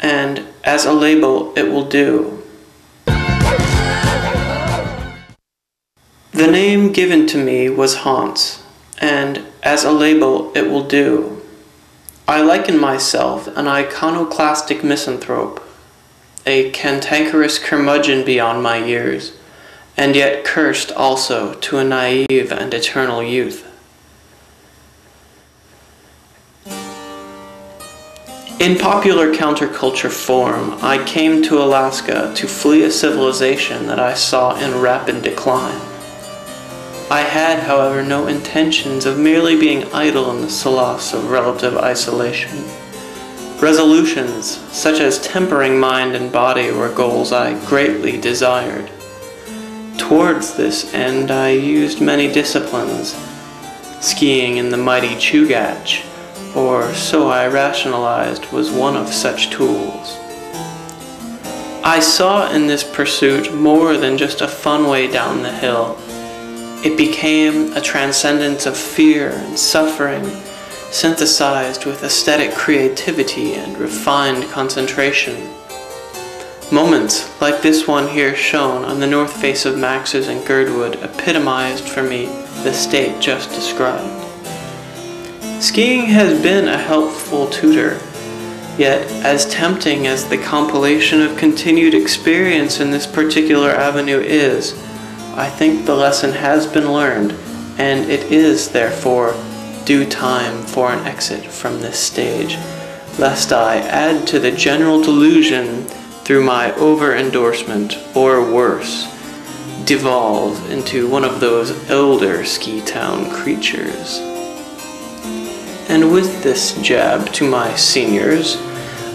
and as a label it will do. The name given to me was Haunts, and as a label it will do. I liken myself an iconoclastic misanthrope, a cantankerous curmudgeon beyond my years, and yet cursed also to a naive and eternal youth. In popular counterculture form, I came to Alaska to flee a civilization that I saw in rapid decline. I had, however, no intentions of merely being idle in the solace of relative isolation. Resolutions, such as tempering mind and body, were goals I greatly desired. Towards this end, I used many disciplines, skiing in the mighty Chugach, or so I rationalized, was one of such tools. I saw in this pursuit more than just a fun way down the hill. It became a transcendence of fear and suffering, synthesized with aesthetic creativity and refined concentration. Moments like this one here shown on the north face of Max's and Girdwood epitomized for me the state just described. Skiing has been a helpful tutor, yet as tempting as the compilation of continued experience in this particular avenue is, I think the lesson has been learned, and it is, therefore, due time for an exit from this stage, lest I add to the general delusion through my over-endorsement, or worse, devolve into one of those elder ski-town creatures. And with this jab to my seniors,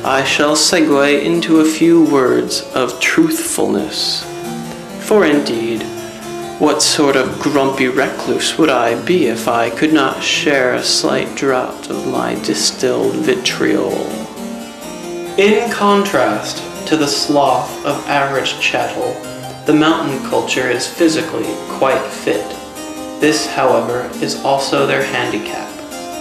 I shall segue into a few words of truthfulness. For indeed, what sort of grumpy recluse would I be if I could not share a slight draught of my distilled vitriol? In contrast to the sloth of average chattel, the mountain culture is physically quite fit. This, however, is also their handicap.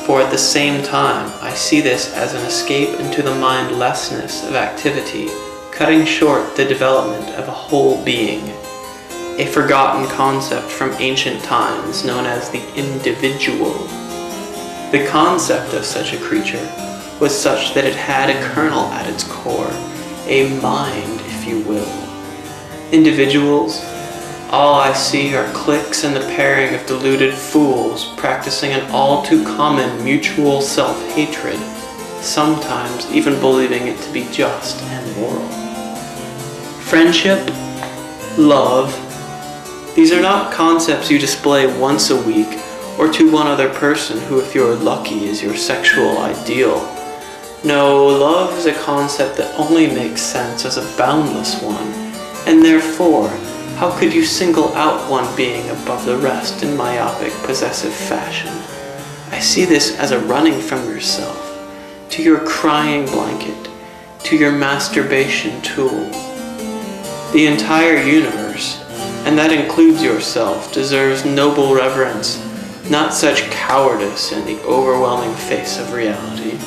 For at the same time, I see this as an escape into the mindlessness of activity, cutting short the development of a whole being, a forgotten concept from ancient times known as the individual. The concept of such a creature was such that it had a kernel at its core, a mind, if you will. Individuals, all I see are cliques and the pairing of deluded fools practicing an all too common mutual self-hatred, sometimes even believing it to be just and moral. Friendship, love, these are not concepts you display once a week or to one other person who, if you're lucky, is your sexual ideal. No, love is a concept that only makes sense as a boundless one, and therefore, how could you single out one being above the rest in myopic, possessive fashion? I see this as a running from yourself, to your crying blanket, to your masturbation tool. The entire universe, and that includes yourself, deserves noble reverence, not such cowardice in the overwhelming face of reality.